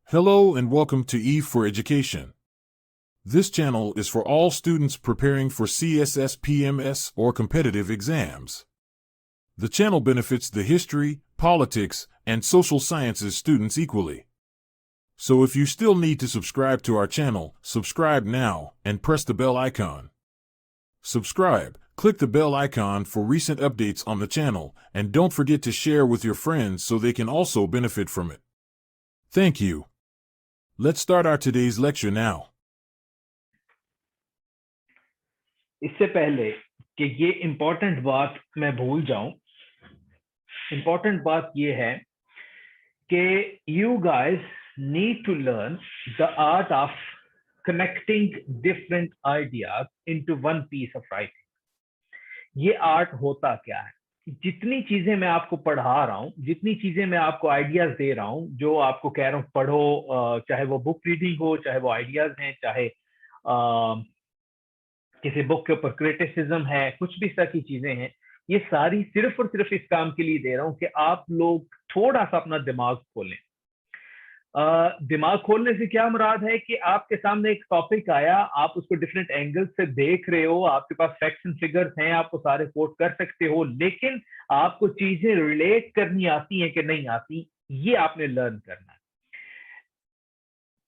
Hello and welcome to Eve for Education. This channel is for all students preparing for CSS, PMS, or competitive exams. The channel benefits the history, politics, and social sciences students equally. So if you still need to subscribe to our channel, subscribe now and press the bell icon. Subscribe, click the bell icon for recent updates on the channel, and don't forget to share with your friends so they can also benefit from it. Thank you. Let's start our today's lecture now. इससे पहले कि ये important बात मैं भूल जाऊं, important बात ये है कि you guys need to learn the art of connecting different ideas into one piece of writing. ये आर्ट होता क्या है? जितनी चीजें मैं आपको पढ़ा रहा हूँ, जितनी चीजें मैं आपको आइडियाज दे रहा हूँ, जो आपको कह रहा हूँ पढ़ो, चाहे वो बुक रीडिंग हो, चाहे वो आइडियाज हैं, चाहे किसी बुक के ऊपर क्रिटिसिज्म है, कुछ भी इस तरह की चीजें हैं, ये सारी सिर्फ और सिर्फ इस काम के लिए दे रहा हूं कि आप लोग थोड़ा सा अपना दिमाग खोलें। दिमाग खोलने से क्या मुराद है कि आपके सामने एक टॉपिक आया, आप उसको डिफरेंट एंगल से देख रहे हो, आपके पास फैक्ट्स एंड फिगर्स हैं, आप वो सारे कोट कर सकते हो, लेकिन आपको चीजें रिलेट करनी आती हैं कि नहीं आती, ये आपने लर्न करना है।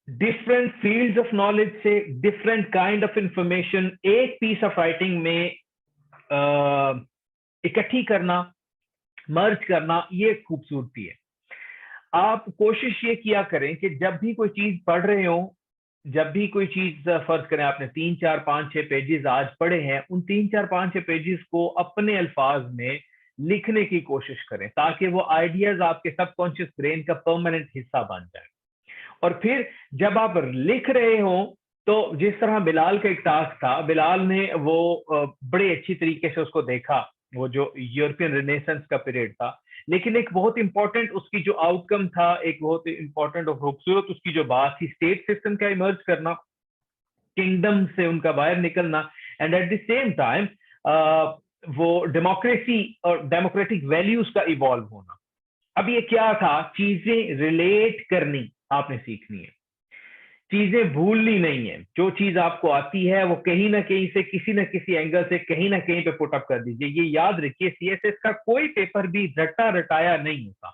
डिफरेंट फील्ड्स ऑफ नॉलेज से डिफरेंट काइंड ऑफ इंफॉर्मेशन एक पीस ऑफ राइटिंग में इकट्ठी करना, मर्ज करना, ये खूबसूरती है। आप कोशिश ये किया करें कि जब भी कोई चीज पढ़ रहे हो, जब भी कोई चीज फर्ज करें आपने 3 4 5 6 पेजेस आज पढ़े हैं, उन 3 4 5 6 पेजेस को अपने अल्फाज में लिखने की कोशिश करें ताकि वो आइडियाज आपके सबकॉन्शियस ब्रेन का परमानेंट हिस्सा बन जाए। और फिर जब आप लिख रहे हो तो जिस तरह बिलाल का एक टास्क था, बिलाल ने वो बड़े अच्छी तरीके से उसको देखा, वो जो यूरोपियन रिनेसेंस का पीरियड था, लेकिन एक बहुत इंपॉर्टेंट उसकी जो आउटकम था, एक बहुत इंपॉर्टेंट और खूबसूरत उसकी जो बात थी, स्टेट सिस्टम का इमर्ज करना, किंगडम से उनका बाहर निकलना, and at the same time वो डेमोक्रेसी और डेमोक्रेटिक वैल्यूज का इवॉल्व होना। अब ये क्या था? चीजें रिलेट करनी आपने सीखनी है, चीजें भूलनी नहीं है। जो चीज आपको आती है वो कहीं ना कहीं से, किसी ना किसी एंगल से, कहीं ना कहीं पे पुट अप कर दीजिए। ये याद रखिए, सीएसएस का कोई पेपर भी रटा रटाया नहीं होता,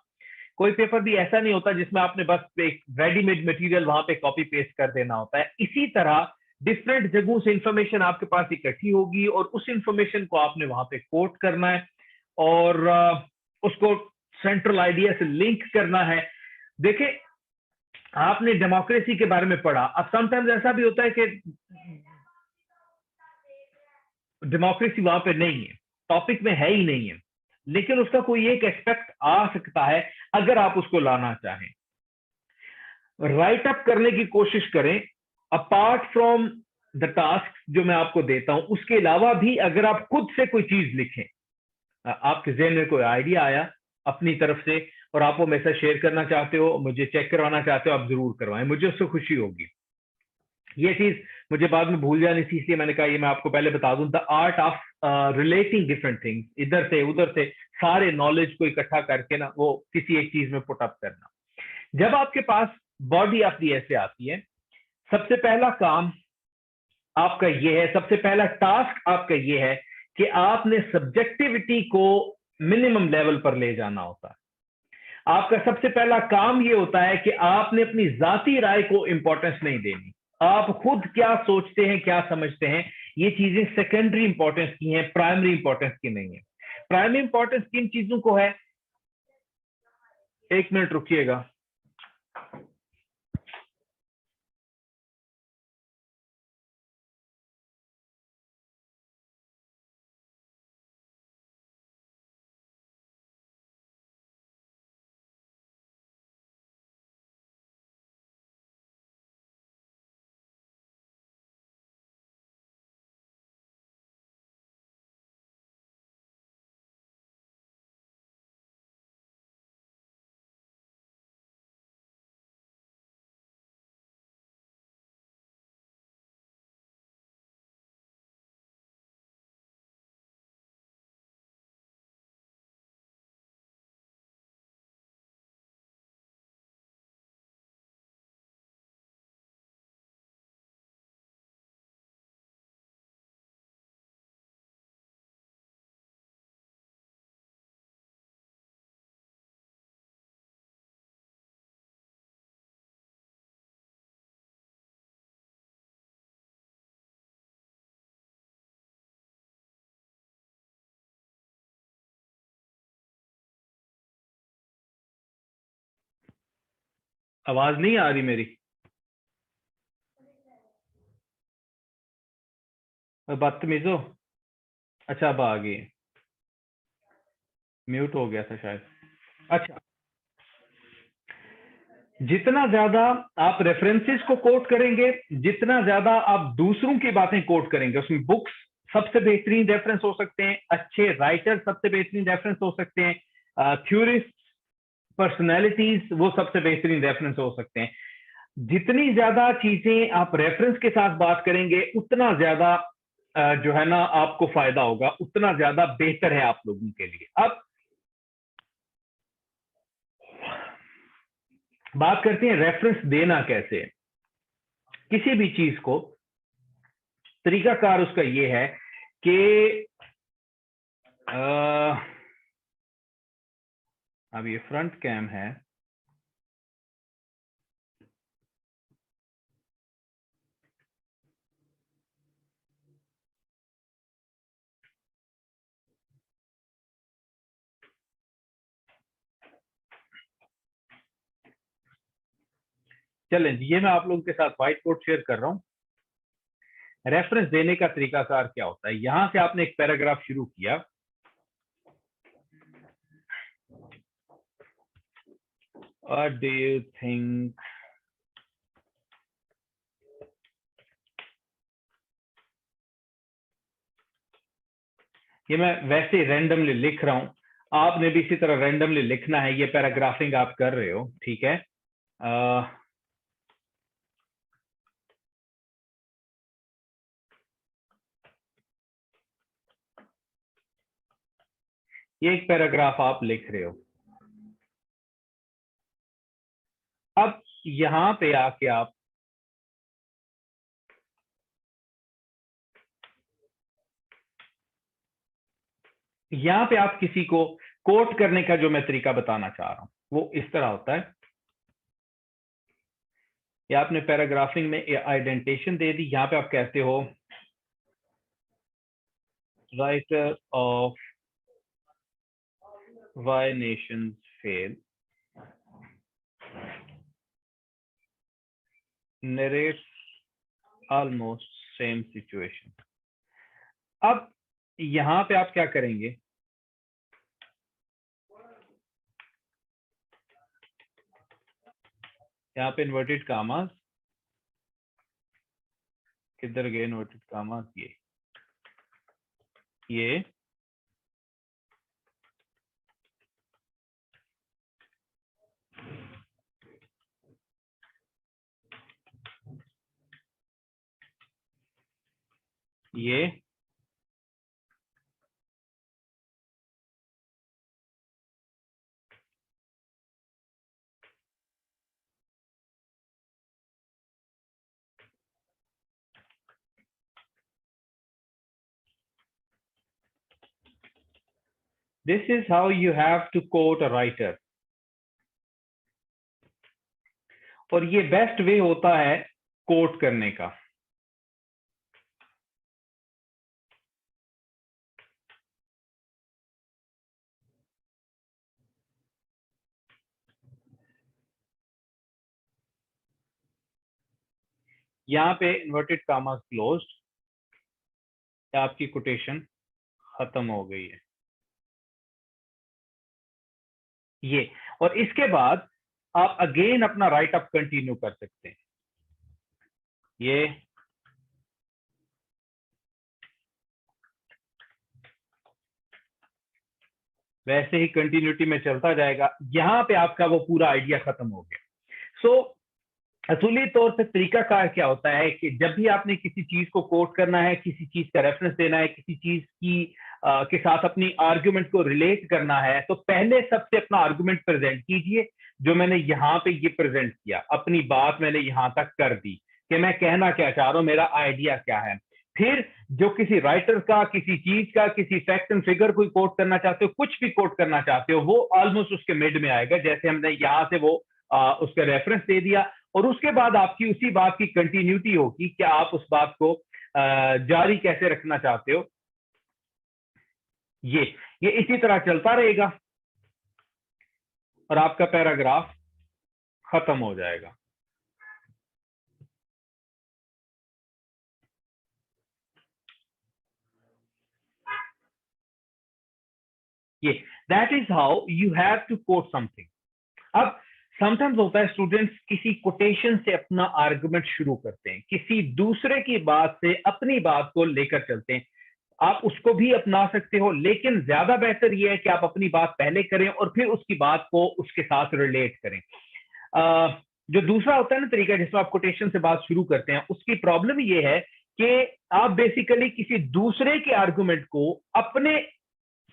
कोई पेपर भी ऐसा नहीं होता जिसमें आपने बस एक रेडीमेड मटेरियल वहां पे कॉपी पेस्ट कर देना होता है। इसी तरह डिफरेंट जगहों से इंफॉर्मेशन आपके पास इकट्ठी होगी और उस इंफॉर्मेशन को आपने वहां पे कोट करना है और उसको सेंट्रल आइडिया से लिंक करना है। देखिए, आपने डेमोक्रेसी के बारे में पढ़ा, अब समटाइम्स ऐसा भी होता है कि डेमोक्रेसी वहां पे नहीं है, टॉपिक में है ही नहीं है, लेकिन उसका कोई एक एस्पेक्ट आ सकता है अगर आप उसको लाना चाहें। राइट अप करने की कोशिश करें, अपार्ट फ्रॉम द टास्क जो मैं आपको देता हूं, उसके अलावा भी अगर आप खुद से कोई चीज लिखें, आपके जहन में कोई आइडिया आया अपनी तरफ से और आप वो मेरे साथ शेयर करना चाहते हो, मुझे चेक करवाना चाहते हो, आप जरूर करवाएं, मुझे उससे खुशी होगी। ये चीज मुझे बाद में भूल जानी थी, इसलिए मैंने कहा ये मैं आपको पहले बता दूं। The art of relating different things, इधर से उधर से सारे नॉलेज को इकट्ठा करके ना वो किसी एक चीज में पुट अप करना। जब आपके पास बॉडी ऑफ दी ऐसे आती है, सबसे पहला काम आपका ये है, सबसे पहला टास्क आपका ये है कि आपने सब्जेक्टिविटी को मिनिमम लेवल पर ले जाना होता है। आपका सबसे पहला काम ये होता है कि आपने अपनी जाती राय को इंपॉर्टेंस नहीं देनी। आप खुद क्या सोचते हैं, क्या समझते हैं, ये चीजें सेकेंडरी इंपॉर्टेंस की हैं, प्राइमरी इंपॉर्टेंस की नहीं है। प्राइमरी इंपॉर्टेंस किन चीजों को है? एक मिनट रुकिएगा। आवाज नहीं आ रही मेरी? बदतमीजो, अच्छा अब आ गई, म्यूट हो गया था शायद। अच्छा, जितना ज्यादा आप रेफरेंसेस को कोट करेंगे, जितना ज्यादा आप दूसरों की बातें कोट करेंगे, उसमें बुक्स सबसे बेहतरीन रेफरेंस हो सकते हैं, अच्छे राइटर सबसे बेहतरीन रेफरेंस हो सकते हैं, थ्योरिस्ट, पर्सनैलिटीज वो सबसे बेहतरीन रेफरेंस हो सकते हैं। जितनी ज्यादा चीजें आप रेफरेंस के साथ बात करेंगे, उतना ज्यादा जो है ना आपको फायदा होगा, उतना ज्यादा बेहतर है आप लोगों के लिए। अब बात करते हैं रेफरेंस देना कैसे। किसी भी चीज को तरीकाकार उसका ये है कि अब ये फ्रंट कैम है, चलें ये मैं आप लोगों के साथ व्हाइट बोर्ड शेयर कर रहा हूं। रेफरेंस देने का तरीकाकार क्या होता है। यहां से आपने एक पैराग्राफ शुरू किया, What do you think ये मैं वैसे रैंडमली लिख रहा हूं, आपने भी इसी तरह रैंडमली लिखना है। ये पैराग्राफिंग आप कर रहे हो, ठीक है। ये एक पैराग्राफ आप लिख रहे हो। अब यहां पे आके आप किसी को कोट करने का जो मैं तरीका बताना चाह रहा हूं वो इस तरह होता है। या आपने पैराग्राफिंग में आइडेंटिफिकेशन दे दी, यहां पे आप कहते हो writer of why Nations fail narrates almost same situation। अब यहां पे आप क्या करेंगे, यहाँ पे इन्वर्टेड कामास, किधर गए इन्वर्टेड कामास, ये this is how you have to quote a writer. और ये बेस्ट वे होता है कोट करने का। यहाँ पे इन्वर्टेड कामास क्लोज्ड, आपकी कोटेशन खत्म हो गई है ये। और इसके बाद आप अगेन अपना राइट अप कंटिन्यू कर सकते हैं। ये वैसे ही कंटिन्यूटी में चलता जाएगा। यहां पे आपका वो पूरा आइडिया खत्म हो गया। सो असूली तौर पे तरीकाकार क्या होता है कि जब भी आपने किसी चीज को कोट करना है, किसी चीज का रेफरेंस देना है, किसी चीज की के साथ अपनी आर्गुमेंट को रिलेट करना है, तो पहले सबसे अपना आर्गुमेंट प्रेजेंट कीजिए। जो मैंने यहाँ पे ये प्रेजेंट किया, अपनी बात मैंने यहां तक कर दी कि मैं कहना क्या चाह रहा हूं, मेरा आइडिया क्या है। फिर जो किसी राइटर का, किसी चीज का, किसी फैक्ट एंड फिगर कोई कोट करना चाहते हो, कुछ भी कोट करना चाहते हो, वो ऑलमोस्ट उसके मिड में आएगा। जैसे हमने यहां से वो उसका रेफरेंस दे दिया, और उसके बाद आपकी उसी बात की कंटिन्यूटी होगी कि आप उस बात को जारी कैसे रखना चाहते हो। ये इसी तरह चलता रहेगा और आपका पैराग्राफ खत्म हो जाएगा। ये that is how you have to quote something. अब समटाइम्स होता है स्टूडेंट्स किसी कोटेशन से अपना आर्गुमेंट शुरू करते हैं, किसी दूसरे की बात से अपनी बात को लेकर चलते हैं। आप उसको भी अपना सकते हो, लेकिन ज्यादा बेहतर यह है कि आप अपनी बात पहले करें और फिर उसकी बात को उसके साथ रिलेट करें। जो दूसरा होता है ना तरीका जिसमें आप कोटेशन से बात शुरू करते हैं, उसकी प्रॉब्लम ये है कि आप बेसिकली किसी दूसरे के आर्गुमेंट को अपने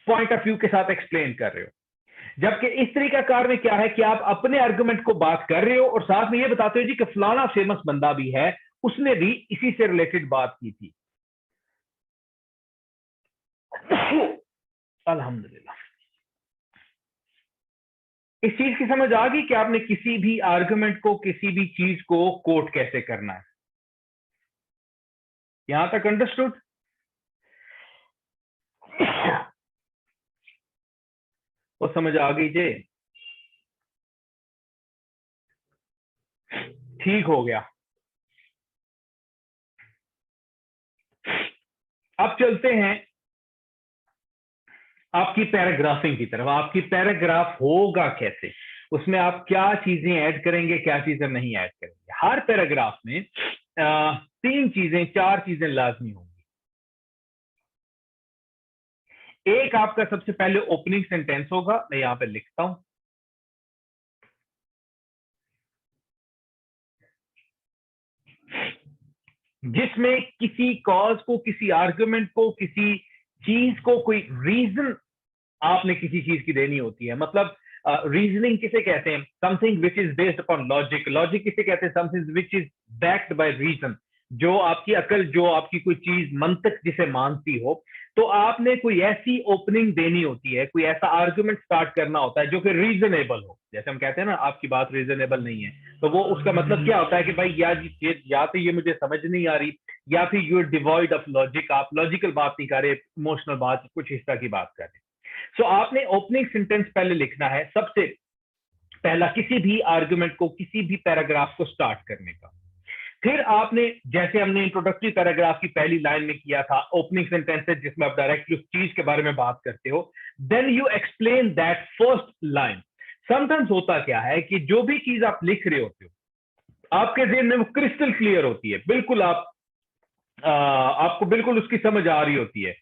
पॉइंट ऑफ व्यू के साथ एक्सप्लेन कर रहे हो, जबकि इस तरीका कार में क्या है कि आप अपने आर्गुमेंट को बात कर रहे हो और साथ में ये बताते हो जी कि फलाना फेमस बंदा भी है, उसने भी इसी से रिलेटेड बात की थी। अल्हम्दुलिल्लाह, इस चीज की समझ आ गई कि आपने किसी भी आर्गुमेंट को, किसी भी चीज को कोट कैसे करना है। यहां तक अंडरस्टूड? वो समझ आ गई जे? ठीक हो गया। अब चलते हैं आपकी पैराग्राफिंग की तरफ। आपकी पैराग्राफ होगा कैसे, उसमें आप क्या चीजें ऐड करेंगे, क्या चीजें नहीं ऐड करेंगे। हर पैराग्राफ में 3 चीजें, 4 चीजें लाजमी होंगी। एक आपका सबसे पहले ओपनिंग सेंटेंस होगा, मैं यहां पे लिखता हूं, जिसमें किसी कॉज को, किसी आर्गुमेंट को, किसी चीज को कोई रीजन आपने किसी चीज की देनी होती है। मतलब रीजनिंग किसे कहते हैं? Something which is based upon logic. Logic किसे कहते हैं? Something which is backed by reason. जो आपकी अकल, जो आपकी कोई चीज मंतक जिसे मानती हो, तो आपने कोई ऐसी ओपनिंग देनी होती है, कोई ऐसा आर्गुमेंट स्टार्ट करना होता है जो कि रीजनेबल हो। जैसे हम कहते हैं ना, आपकी बात रीजनेबल नहीं है, तो वो उसका मतलब क्या होता है कि भाई या तो ये मुझे समझ नहीं आ रही, या फिर you are devoid of logic, आप लॉजिकल बात नहीं कर रहे, इमोशनल बात, कुछ हिस्सा की बात कर रहे। सो आपने ओपनिंग सेंटेंस पहले लिखना है, सबसे पहला, किसी भी आर्गुमेंट को, किसी भी पैराग्राफ को स्टार्ट करने का। फिर आपने, जैसे हमने इंट्रोडक्टरी पैराग्राफ की पहली लाइन में किया था, ओपनिंग सेंटेंसेस जिसमें आप डायरेक्टली उस चीज के बारे में बात करते हो, then you explain that first line. Sometimes होता क्या है कि जो भी चीज आप लिख रहे होते हो, आपके ज़हन में वो क्रिस्टल क्लियर होती है, बिल्कुल आपको बिल्कुल उसकी समझ आ रही होती है,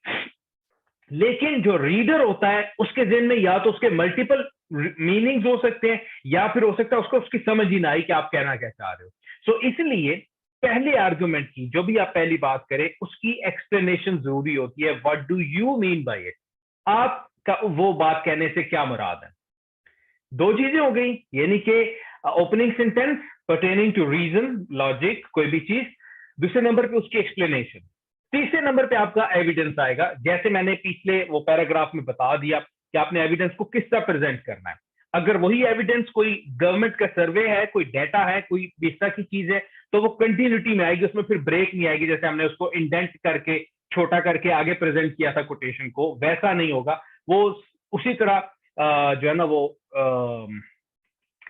लेकिन जो रीडर होता है उसके ज़हन में या तो उसके मल्टीपल मीनिंग्स हो सकते हैं, या फिर हो सकता है उसको उसकी समझ ही ना आई कि आप कहना क्या चाह रहे हो। सो इसलिए पहले आर्गुमेंट की, जो भी आप पहली बात करें, उसकी एक्सप्लेनेशन जरूरी होती है। What do you mean by it? आपका वो बात कहने से क्या मुराद है? 2 चीजें हो गई, यानी कि opening sentence pertaining to reason, logic, कोई भी चीज। दूसरे नंबर पे उसकी एक्सप्लेनेशन। तीसरे नंबर पे आपका एविडेंस आएगा। जैसे मैंने पिछले वो पैराग्राफ में बता दिया कि आपने एविडेंस को किस तरह प्रेजेंट करना है। अगर वही एविडेंस कोई गवर्नमेंट का सर्वे है, कोई डेटा है, कोई इस तरह की चीज है, तो वो कंटिन्यूटी में आएगी, उसमें फिर ब्रेक नहीं आएगी। जैसे हमने उसको इंडेंट करके, छोटा करके आगे प्रेजेंट किया था कोटेशन को, वैसा नहीं होगा। वो उसी तरह जो है ना, वो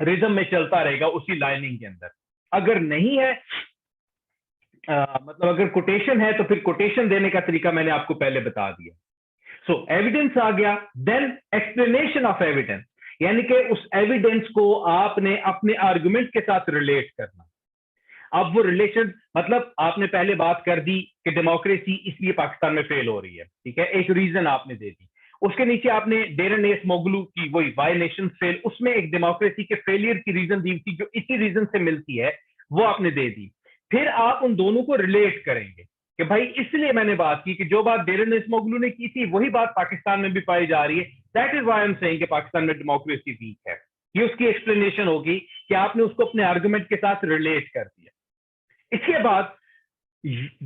रिदम में चलता रहेगा उसी लाइनिंग के अंदर। अगर नहीं है, मतलब अगर कोटेशन है, तो फिर कोटेशन देने का तरीका मैंने आपको पहले बता दिया। सो एविडेंस आ गया, देन एक्सप्लेनेशन ऑफ एविडेंस, यानी कि उस एविडेंस को आपने अपने आर्गुमेंट के साथ रिलेट करना। अब वो रिलेशन, मतलब आपने पहले बात कर दी कि डेमोक्रेसी इसलिए पाकिस्तान में फेल हो रही है, ठीक है, एक रीजन आपने दे दी। उसके नीचे आपने डेरन एसमोगलू की वही वाई नेशन फेल, उसमें एक डेमोक्रेसी के फेलियर की रीजन दी थी जो इसी रीजन से मिलती है, वो आपने दे दी। फिर आप उन दोनों को रिलेट करेंगे कि भाई इसलिए मैंने बात की कि जो बात डेरन एसमोगलू ने की थी वही बात पाकिस्तान में भी पाई जा रही है। That is why I am saying कि पाकिस्तान में डेमोक्रेसी वीक है। ये उसकी एक्सप्लेनेशन होगी कि आपने उसको अपने आर्गुमेंट के साथ रिलेट कर दिया। इसके बाद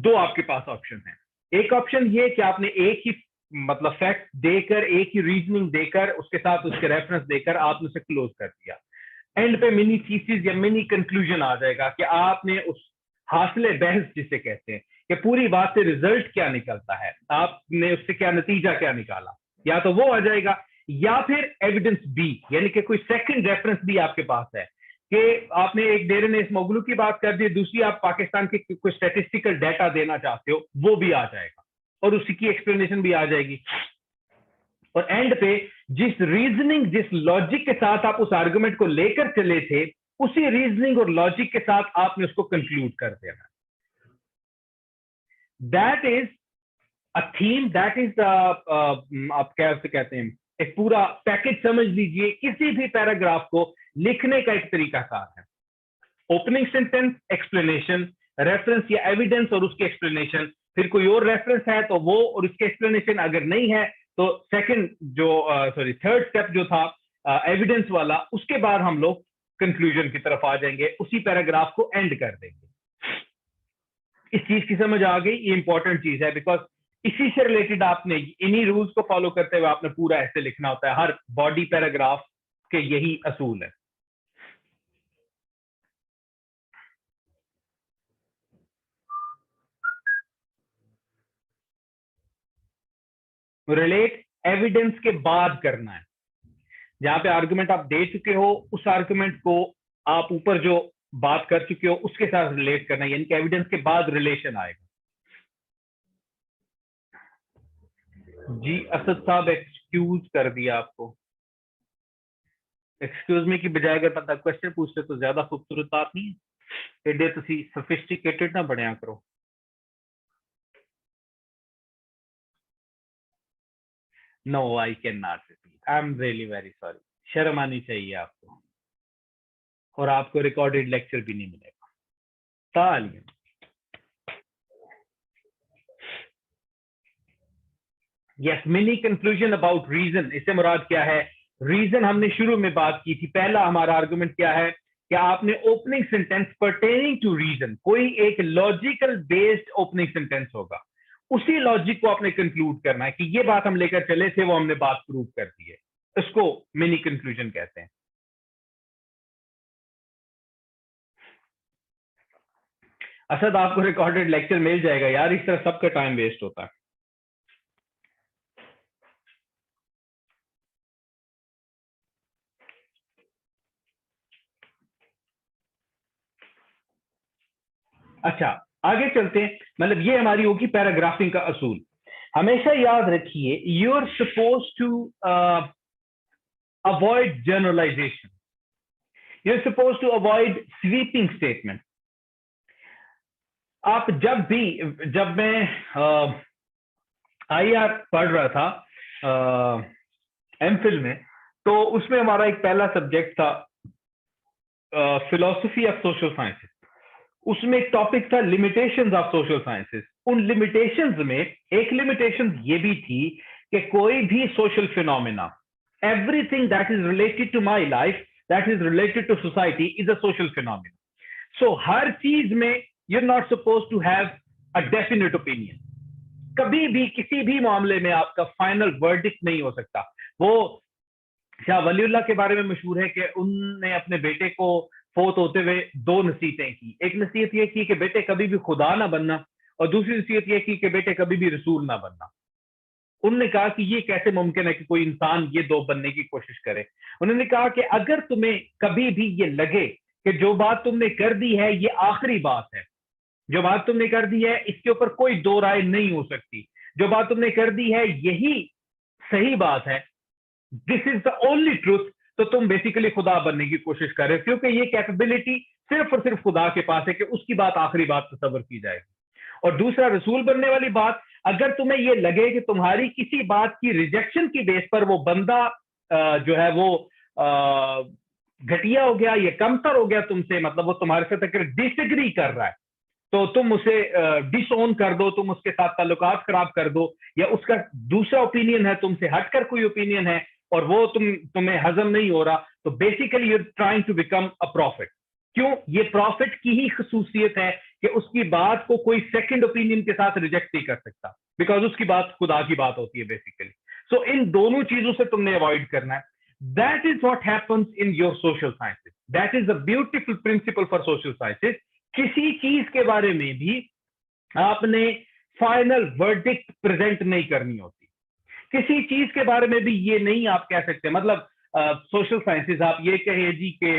2 आपके पास ऑप्शन है। एक ऑप्शन ये कि आपने एक ही मतलब फैक्ट देकर, एक ही रीजनिंग देकर, उसके साथ उसके रेफरेंस देकर आपने उसे क्लोज कर दिया। एंड पे मिनी थीसिस या मिनी कंक्लूजन आ जाएगा कि आपने उस हासिले बहस जिसे कहते हैं कि पूरी बात से रिजल्ट क्या निकलता है, आपने उससे क्या नतीजा क्या निकाला, या तो वो आ जाएगा, या फिर एविडेंस बी, यानी कि कोई सेकंड रेफरेंस भी आपके पास है कि आपने एक डेरेन एसमोगलू की बात कर दी, दूसरी आप पाकिस्तान के कुछ स्टैटिस्टिकल डाटा देना चाहते हो, वो भी आ जाएगा और उसी की एक्सप्लेनेशन भी आ जाएगी। और एंड पे जिस रीजनिंग, जिस लॉजिक के साथ आप उस आर्गुमेंट को लेकर चले थे, उसी रीजनिंग और लॉजिक के साथ आपने उसको कंक्लूड कर देना। That is a theme, that is आप कैसे कहते हैं, एक पूरा पैकेज समझ लीजिए। किसी भी पैराग्राफ को लिखने का एक तरीकाकार है। ओपनिंग सेंटेंस, एक्सप्लेनेशन, रेफरेंस या एविडेंस और उसकी एक्सप्लेनेशन, फिर कोई और रेफरेंस है तो वो और उसकी एक्सप्लेनेशन, अगर नहीं है तो सेकंड जो थर्ड स्टेप जो था एविडेंस वाला, उसके बाद हम लोग कंक्लूजन की तरफ आ जाएंगे, उसी पैराग्राफ को एंड कर देंगे। इस चीज की समझ आ गई, ये इंपॉर्टेंट चीज है, बिकॉज इसी से रिलेटेड आपने इन्हीं रूल्स को फॉलो करते हुए आपने पूरा ऐसे लिखना होता है। हर बॉडी पैराग्राफ के यही असूल है। रिलेट एविडेंस के बाद करना है। जहां पे आर्गुमेंट आप दे चुके हो, उस आर्गुमेंट को आप ऊपर जो बात कर चुके हो उसके साथ रिलेट करना है, यानी कि एविडेंस के बाद रिलेशन आएगा। जी असद साहब, एक्सक्यूज कर दिया आपको। एक्सक्यूज मी की बजाय अगर बंदा क्वेश्चन पूछते तो ज्यादा खूबसूरत बात नहीं है। एडे तुसी सोफिस्टिकेटेड ना बनया करो। No I can not repeat, I am really very sorry. शर्म आनी चाहिए आपको, और आपको रिकॉर्डेड लेक्चर भी नहीं मिलेगा। तालियां। Yes, mini conclusion about reason, इससे मुराद क्या है? रीजन हमने शुरू में बात की थी। पहला हमारा आर्गुमेंट क्या है कि आपने opening sentence pertaining to reason, कोई एक लॉजिकल बेस्ड ओपनिंग सेंटेंस होगा, उसी लॉजिक को आपने कंक्लूड करना है कि ये बात हम लेकर चले थे, वो हमने बात प्रूव कर दी है। इसको मिनी कंक्लूजन कहते हैं। असद, आपको रिकॉर्डेड लेक्चर मिल जाएगा यार, इस तरह सबका टाइम वेस्ट होता है। अच्छा, आगे चलते हैं। मतलब ये हमारी होगी पैराग्राफिंग का असूल। हमेशा याद रखिए, you are suppose to avoid generalisation, you are suppose to avoid sweeping statement. आप जब मैं आईआर पढ़ रहा था एमफिल में, तो उसमें हमारा एक पहला सब्जेक्ट था फिलोसफी ऑफ सोशल साइंसेस। उसमें एक टॉपिक था लिमिटेशंस ऑफ सोशल साइंसेस। उन लिमिटेशंस में एक लिमिटेशन ये भी थी कि कोई भी social phenomena, everything that is related to my life, that is related to society, is a social phenomena. So हर चीज में you are not suppose to have a definite opinion. कभी भी किसी भी मामले में आपका फाइनल वर्डिक्ट नहीं हो सकता। वो शाह वलीउल्लाह के बारे में मशहूर है कि उनने अपने बेटे को फोत होते हुए दो नसीहतें की। एक नसीहत यह की कि बेटे कभी भी खुदा ना बनना, और दूसरी नसीहत यह की कि बेटे कभी भी रसूल ना बनना। उन्होंने कहा कि ये कैसे मुमकिन है कि कोई इंसान ये दो बनने की कोशिश करे। उन्होंने कहा कि अगर तुम्हें कभी भी ये लगे कि जो बात तुमने कर दी है ये आखिरी बात है, जो बात तुमने कर दी है इसके ऊपर कोई दो राय नहीं हो सकती, जो बात तुमने कर दी है यही सही बात है, this is the only truth, तो तुम बेसिकली खुदा बनने की कोशिश कर रहे हो, क्योंकि ये कैपेबिलिटी सिर्फ और सिर्फ खुदा के पास है कि उसकी बात आखिरी बात तस्वर की जाएगी। और दूसरा, रसूल बनने वाली बात, अगर तुम्हें ये लगे कि तुम्हारी किसी बात की रिजेक्शन की बेस पर वो बंदा जो है वो घटिया हो गया, ये कमतर हो गया तुमसे, मतलब वो तुम्हारे साथ अगर डिसएग्री कर रहा है तो तुम उसे डिसओन कर दो, तुम उसके साथ ताल्लुकात खराब कर दो, या उसका दूसरा ओपिनियन है, तुमसे हटकर कोई ओपिनियन है और वो तुम्हें हजम नहीं हो रहा, तो basically you are trying to become a prophet. क्यों? ये प्रॉफिट की ही खसूसियत है कि उसकी बात को कोई सेकंड ओपिनियन के साथ रिजेक्ट नहीं कर सकता, बिकॉज उसकी बात खुदा की बात होती है बेसिकली। सो इन दोनों चीजों से तुमने अवॉइड करना है। That is what happens in your social sciences, that is a beautiful principle for social sciences. किसी चीज के बारे में भी आपने फाइनल वर्डिक्ट प्रेजेंट नहीं करनी होती। किसी चीज के बारे में भी ये नहीं आप कह सकते, मतलब सोशल साइंसेस आप ये कहे जी के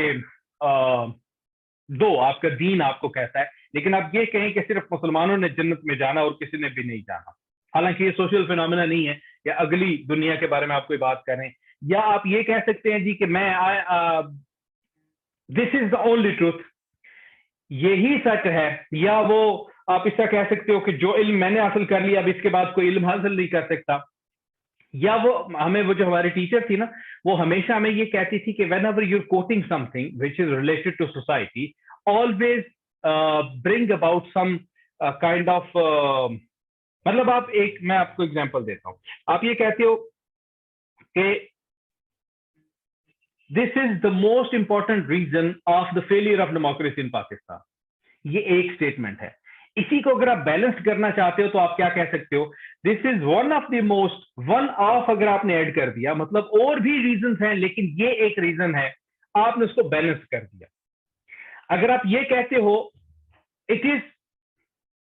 दो, आपका दीन आपको कहता है, लेकिन आप ये कहें कि सिर्फ मुसलमानों ने जन्नत में जाना और किसी ने भी नहीं जाना, हालांकि ये सोशल फिनोमेना नहीं है, या अगली दुनिया के बारे में आप कोई बात करें, या आप ये कह सकते हैं जी कि मैं this is the only truth, यही सच है, या वो आप इसका कह सकते हो कि जो इल्म मैंने हासिल कर लिया अब इसके बाद कोई इल्म हासिल नहीं कर सकता, या वो हमें, वो जो हमारी टीचर थी ना, वो हमेशा हमें ये कहती थी कि whenever you're quoting something which is related to society, always bring about some kind of, मतलब आप एक, मैं आपको एग्जांपल देता हूं, आप ये कहते हो कि this is the most important reason of the failure of democracy in Pakistan, ये एक स्टेटमेंट है। इसी को अगर आप बैलेंस करना चाहते हो तो आप क्या कह सकते हो, this is one of the most, one of अगर आपने ऐड कर दिया, मतलब और भी रीजंस हैं लेकिन ये एक रीजन है, आपने उसको बैलेंस कर दिया। अगर आप ये कहते हो it is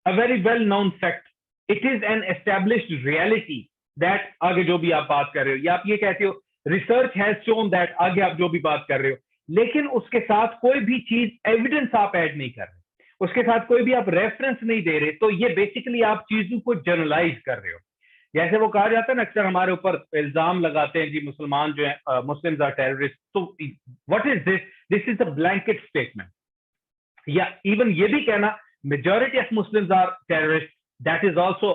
a very well known fact, it is an established reality that, आगे जो भी आप बात कर रहे हो, या आप ये कहते हो रिसर्च हैज शोन दैट, आगे आप जो भी बात कर रहे हो, लेकिन उसके साथ कोई भी चीज एविडेंस आप ऐड नहीं कर रहे, उसके साथ कोई भी आप रेफरेंस नहीं दे रहे, तो ये बेसिकली आप चीजों को जनरलाइज कर रहे हो। जैसे वो कहा जाता है ना, अक्सर हमारे ऊपर इल्जाम लगाते हैं जी मुसलमान जो है, मुस्लिम्स आर टेररिस्ट, तो what is this, this is a blanket statement, या इवन ये भी कहना majority of Muslims are terrorist, that is also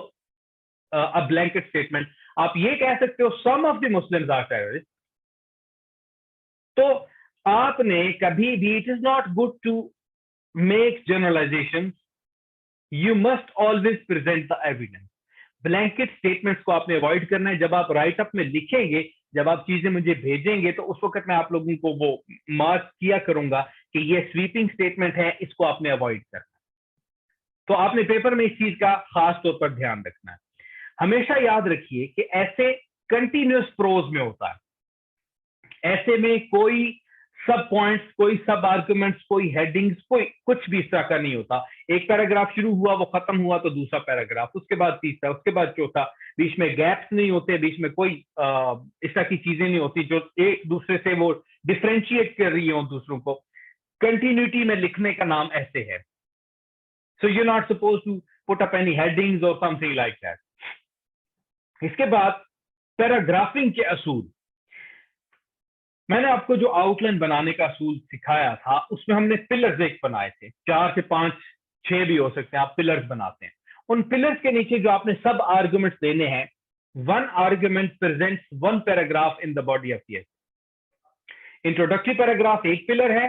a blanket statement. आप ये कह सकते हो some of the Muslims are terrorist, तो आपने कभी भी, it is not good to make generalizations, you must always present the evidence. Blanket statements को आपने अवॉइड करना है। जब आप राइट अप में लिखेंगे, जब आप चीजें मुझे भेजेंगे, तो उस वक्त मैं आप लोगों को वो मार्क किया करूंगा कि ये स्वीपिंग स्टेटमेंट है, इसको आपने अवॉइड करना है। तो आपने पेपर में इस चीज का खास तौर पर ध्यान रखना है। हमेशा याद रखिए कि ऐसे कंटिन्यूस प्रोज में होता है, ऐसे में कोई सब पॉइंट्स, कोई सब आर्गुमेंट्स, कोई हेडिंग्स, कोई कुछ भी इस तरह का नहीं होता। एक पैराग्राफ शुरू हुआ, वो खत्म हुआ तो दूसरा पैराग्राफ, उसके बाद तीसरा, उसके बाद चौथा, बीच में गैप्स नहीं होते, बीच में कोई इस तरह की चीजें नहीं होती जो एक दूसरे से वो डिफ्रेंशिएट कर रही हो दूसरों को। कंटिन्यूटी में लिखने का नाम ऐसे है। So you not suppose to put up any headings और समथिंग लाइक दैट। इसके बाद पैराग्राफिंग के असूल, मैंने आपको जो आउटलाइन बनाने का असूल सिखाया था, उसमें हमने पिलर्स एक बनाए थे, 4 से 5 6 भी हो सकते हैं, आप पिलर्स बनाते हैं। उन पिलर्स के नीचे जो आपने सब आर्गुमेंट्स देने हैं, one argument presents one paragraph in the body of the essay. Introductory paragraph एक पिलर है,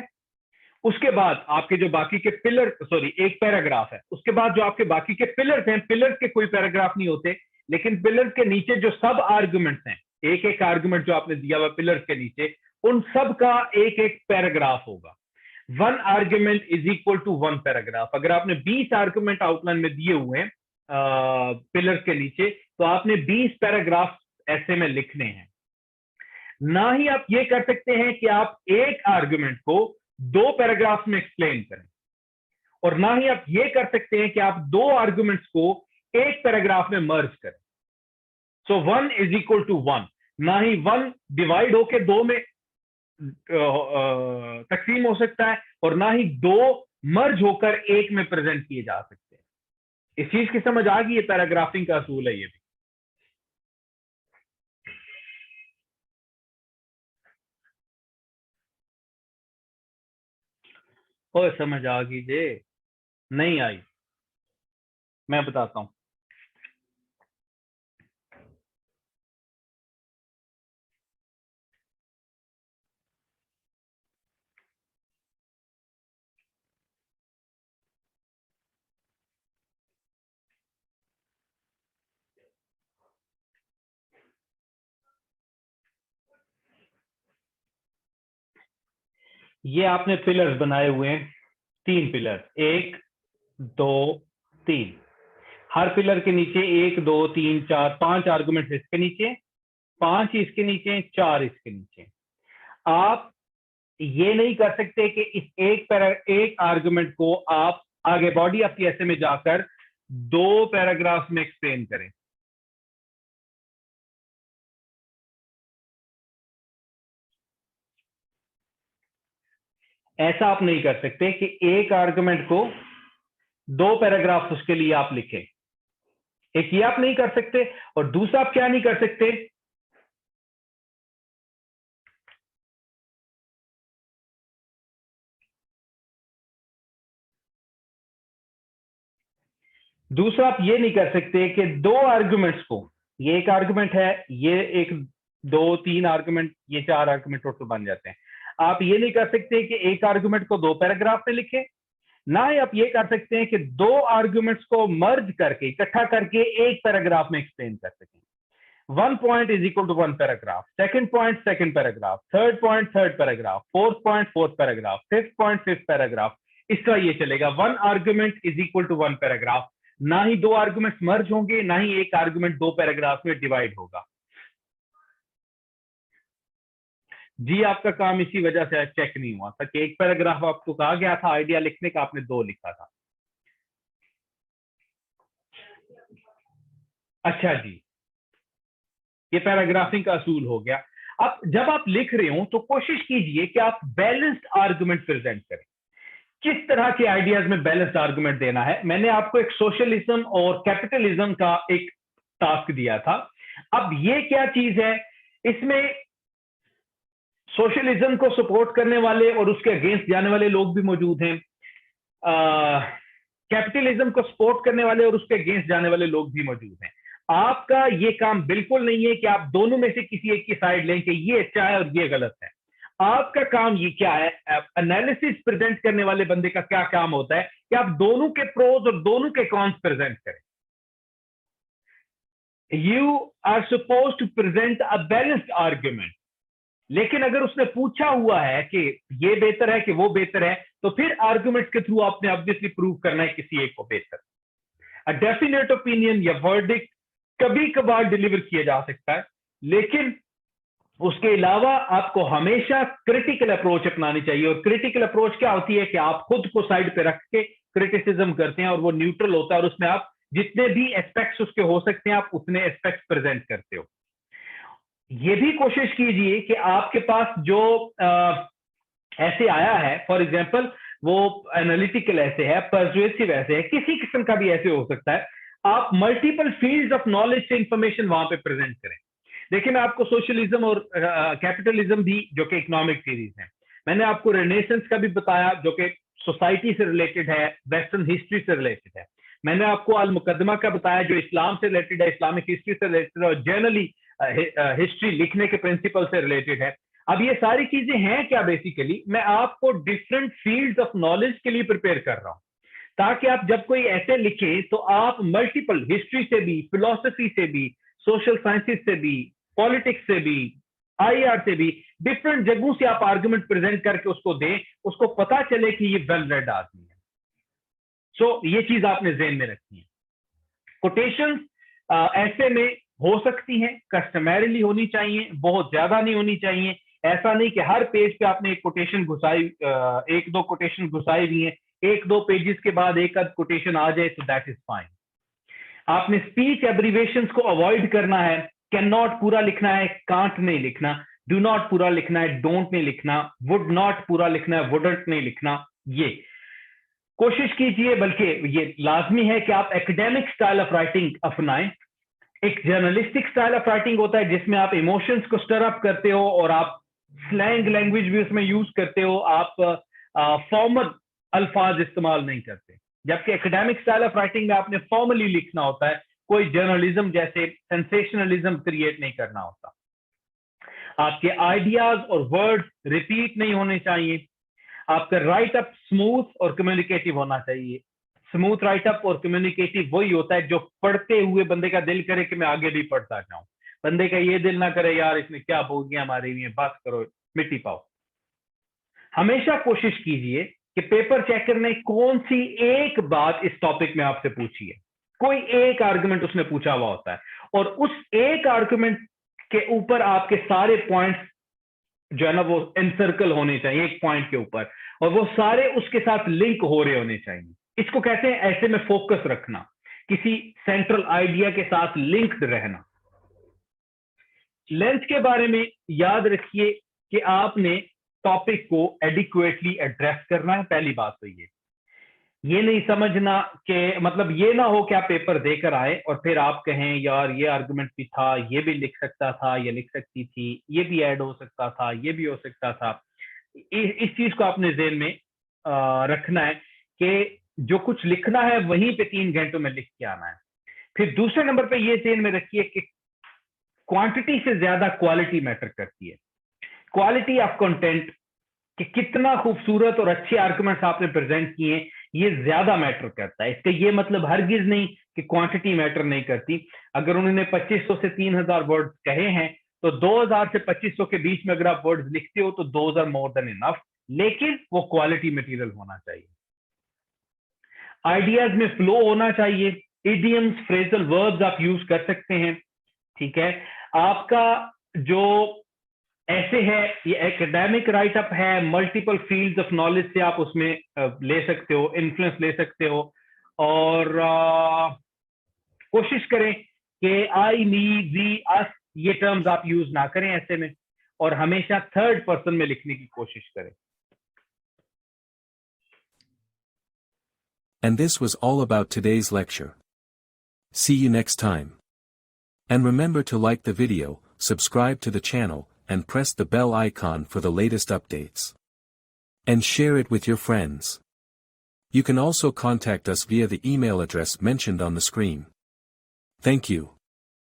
उसके बाद आपके जो बाकी के पिलर, सॉरी एक पैराग्राफ है, उसके बाद जो आपके बाकी के पिलर्स हैं, पिलर्स के कोई पैराग्राफ नहीं होते, लेकिन पिलर्स के नीचे जो सब आर्गुमेंट्स हैं, एक एक आर्गुमेंट जो आपने दिया हुआ पिलर्स के नीचे, उन सब का एक एक पैराग्राफ होगा। One argument is equal to one paragraph. अगर आपने 20 आर्गुमेंट आउटलाइन में दिए हुए हैं पिलर्स के नीचे, तो आपने 20 पैराग्राफ ऐसे में लिखने हैं। ना ही आप ये कर सकते हैं कि आप एक आर्गुमेंट को 2 पैराग्राफ में एक्सप्लेन करें, और ना ही आप ये कर सकते हैं कि आप 2 आर्गुमेंट्स को एक पैराग्राफ में मर्ज करें। सो 1 इज इक्वल टू 1, ना ही 1 डिवाइड होके 2 में तकसीम हो सकता है, और ना ही 2 मर्ज होकर एक में प्रेजेंट किए जा सकते हैं। इस चीज की समझ आ गई, ये पैराग्राफिंग का असूल है। ये भी और समझ आ गई जे, नहीं आई, मैं बताता हूं। ये आपने पिलर्स बनाए हुए हैं, 3 पिलर, 1 2 3। हर पिलर के नीचे 1 2 3 4 5 आर्गुमेंट इसके नीचे, 5 इसके नीचे, 4 इसके नीचे। आप ये नहीं कर सकते कि इस एक आर्गुमेंट को आप आगे बॉडी ऑफ द एसे में जाकर 2 पैराग्राफ में एक्सप्लेन करें। ऐसा आप नहीं कर सकते कि एक आर्गुमेंट को 2 पैराग्राफ उसके लिए आप लिखें। एक ये आप नहीं कर सकते, और दूसरा आप क्या नहीं कर सकते, दूसरा आप ये नहीं कर सकते कि 2 आर्गुमेंट्स को, ये एक आर्गुमेंट है, ये एक 2 3 आर्गुमेंट, ये 4 आर्गुमेंट टोटल बन जाते हैं। आप ये नहीं कर सकते कि एक आर्गुमेंट को 2 पैराग्राफ में लिखें, ना ही आप ये कर सकते हैं कि 2 आर्गुमेंट्स को मर्ज करके, इकट्ठा करके एक पैराग्राफ में एक्सप्लेन कर सकें। 1 point is equal to 1 paragraph, second point second paragraph, third point third paragraph, fourth point fourth paragraph, fifth point fifth paragraph, इस तरह ये चलेगा। 1 argument is equal to 1 paragraph। ना ही 2 आर्गुमेंट्स मर्ज होंगे, ना ही एक आर्गुमेंट 2 पैराग्राफ में डिवाइड होगा। जी, आपका काम इसी वजह से चेक नहीं हुआ था कि एक पैराग्राफ आपको कहा गया था आइडिया लिखने का, आपने 2 लिखा था। अच्छा जी, ये पैराग्राफिंग का असूल हो गया। अब जब आप लिख रहे हो तो कोशिश कीजिए कि आप बैलेंस्ड आर्गुमेंट प्रेजेंट करें। किस तरह के आइडियाज में बैलेंस्ड आर्गुमेंट देना है, मैंने आपको एक सोशलिज्म और कैपिटलिज्म का एक टास्क दिया था। अब ये क्या चीज है, इसमें सोशलिज्म को सपोर्ट करने वाले और उसके अगेंस्ट जाने वाले लोग भी मौजूद हैं, कैपिटलिज्म को सपोर्ट करने वाले और उसके अगेंस्ट जाने वाले लोग भी मौजूद हैं। आपका ये काम बिल्कुल नहीं है कि आप दोनों में से किसी एक की साइड लें कि ये अच्छा है और ये गलत है। आपका काम ये क्या है, एनालिसिस प्रेजेंट करने वाले बंदे का क्या काम होता है कि आप दोनों के प्रोज और दोनों के कॉन्स प्रेजेंट करें। You are suppose to present a balanced argument. लेकिन अगर उसने पूछा हुआ है कि ये बेहतर है कि वो बेहतर है, तो फिर आर्ग्यूमेंट्स के थ्रू आपने ऑब्वियसली प्रूव करना है किसी एक को बेहतर। अ डेफिनेट ओपिनियन या वर्डिक्ट कभी कभार डिलीवर किया जा सकता है, लेकिन उसके अलावा आपको हमेशा क्रिटिकल अप्रोच अपनानी चाहिए। और क्रिटिकल अप्रोच क्या होती है कि आप खुद को साइड पे रख के क्रिटिसिज्म करते हैं, और वो न्यूट्रल होता है, और उसमें आप जितने भी एस्पेक्ट्स उसके हो सकते हैं आप उतने एस्पेक्ट्स प्रेजेंट करते हो। ये भी कोशिश कीजिए कि आपके पास जो ऐसे आया है, फॉर एग्जाम्पल वो एनालिटिकल ऐसे है, पर्सुएसिव ऐसे है, किसी किस्म का भी ऐसे हो सकता है, आप मल्टीपल फील्ड्स ऑफ नॉलेज से इंफॉर्मेशन वहां पे प्रेजेंट करें। देखिए, मैं आपको सोशलिज्म और कैपिटलिज्म भी, जो कि इकोनॉमिक थीरीज हैं, मैंने आपको रेनेसेंस का भी बताया जो कि सोसाइटी से रिलेटेड है, वेस्टर्न हिस्ट्री से रिलेटेड है। मैंने आपको अल मुकदमा का बताया जो इस्लाम से रिलेटेड है, इस्लामिक हिस्ट्री से रिलेटेड है, और जनरली हिस्ट्री लिखने के प्रिंसिपल से रिलेटेड है। अब ये सारी चीजें हैं क्या, बेसिकली मैं आपको डिफरेंट फील्ड्स ऑफ नॉलेज के लिए प्रिपेयर कर रहा हूं, ताकि आप जब कोई ऐसे लिखे तो आप मल्टीपल हिस्ट्री से भी, फिलोसफी से भी, सोशल साइंसेस से भी, पॉलिटिक्स से भी, आईआर से भी, डिफरेंट जगहों से आप आर्गुमेंट प्रेजेंट करके उसको दें, उसको पता चले कि ये वेल रेड आदमी है। सो ये चीज आपने ज़हन में रखनी है। कोटेशंस ऐसे में हो सकती हैं, कस्टमरली होनी चाहिए, बहुत ज्यादा नहीं होनी चाहिए। ऐसा नहीं कि हर पेज पे आपने एक कोटेशन घुसाई, एक दो कोटेशन घुसाई हुई है, एक दो पेजेस के बाद एक आध कोटेशन आ जाए तो दैट इज फाइन। आपने स्पीच एब्रीवेशंस को अवॉइड करना है। कैन नॉट पूरा लिखना है, कांट नहीं लिखना। डू नॉट पूरा लिखना है, डोंट नहीं लिखना। वुड नॉट पूरा लिखना है, वुडंट नहीं लिखना। ये कोशिश कीजिए, बल्कि ये लाजमी है कि आप एकेडमिक स्टाइल ऑफ राइटिंग अपनाएं। एक जर्नलिस्टिक स्टाइल ऑफ राइटिंग होता है जिसमें आप इमोशंस को स्टर अप करते हो और आप स्लैंग लैंग्वेज भी उसमें यूज करते हो, आप फॉर्मल अल्फाज इस्तेमाल नहीं करते। जबकि एकेडमिक स्टाइल ऑफ राइटिंग में आपने फॉर्मली लिखना होता है, कोई जर्नलिज्म जैसे सेंसेशनलिज्म क्रिएट नहीं करना होता। आपके आइडियाज और वर्ड्स रिपीट नहीं होने चाहिए। आपका राइट अप स्मूथ और कम्युनिकेटिव होना चाहिए। स्मूथ राइट अप और कम्युनिकेटिव वही होता है जो पढ़ते हुए बंदे का दिल करे कि मैं आगे भी पढ़ता जाऊं, बंदे का ये दिल ना करे यार इसने क्या बोल दिया हमारे लिए, बस करो मिट्टी पाओ। हमेशा कोशिश कीजिए कि पेपर चेकर ने कौन सी एक बात इस टॉपिक में आपसे पूछी है, कोई एक आर्गुमेंट उसने पूछा हुआ होता है, और उस एक आर्गुमेंट के ऊपर आपके सारे पॉइंट्स जो है ना वो एनसर्कल होने चाहिए एक पॉइंट के ऊपर, और वो सारे उसके साथ लिंक हो रहे होने चाहिए। इसको कहते हैं ऐसे में फोकस रखना, किसी सेंट्रल आइडिया के साथ लिंक्ड रहना। लेंथ के बारे में याद रखिए कि आपने टॉपिक को एडिक्वेटली एड्रेस करना है, पहली बात तो ये नहीं समझना कि मतलब ये ना हो कि आप पेपर देकर आए और फिर आप कहें यार ये आर्गुमेंट भी था, ये भी लिख सकता था, ये लिख सकती थी, ये भी ऐड हो सकता था, ये भी हो सकता था। इस चीज को आपने ज़हन में रखना है कि जो कुछ लिखना है वहीं पे 3 घंटों में लिख के आना है। फिर दूसरे नंबर पे ये ज़हन में रखिए कि क्वांटिटी से ज्यादा क्वालिटी मैटर करती है। क्वालिटी ऑफ कंटेंट कि कितना खूबसूरत और अच्छे आर्गुमेंट्स आपने प्रेजेंट किए, ये ज्यादा मैटर करता है। इसका ये मतलब हरगिज नहीं कि क्वांटिटी मैटर नहीं करती। अगर उन्होंने 2500 से 3000 वर्ड्स कहे हैं तो 2000 से 2500 के बीच में अगर आप वर्ड्स लिखते हो तो 2000 मोर देन इनफ, लेकिन वो क्वालिटी मटेरियल होना चाहिए। आइडियाज में फ्लो होना चाहिए। इडियम्स, फ्रेजल वर्ब्स आप यूज कर सकते हैं, ठीक है। आपका जो ऐसे है ये एकेडमिक राइटअप है, मल्टीपल फील्ड्स ऑफ नॉलेज से आप उसमें ले सकते हो, इन्फ्लुएंस ले सकते हो। और कोशिश करें कि आई, मी, वी, अस ये टर्म्स आप यूज ना करें ऐसे में, और हमेशा थर्ड पर्सन में लिखने की कोशिश करें। And this was all about today's lecture. See you next time. And remember to like the video, subscribe to the channel, and press the bell icon for the latest updates. And share it with your friends. You can also contact us via the email address mentioned on the screen. Thank you.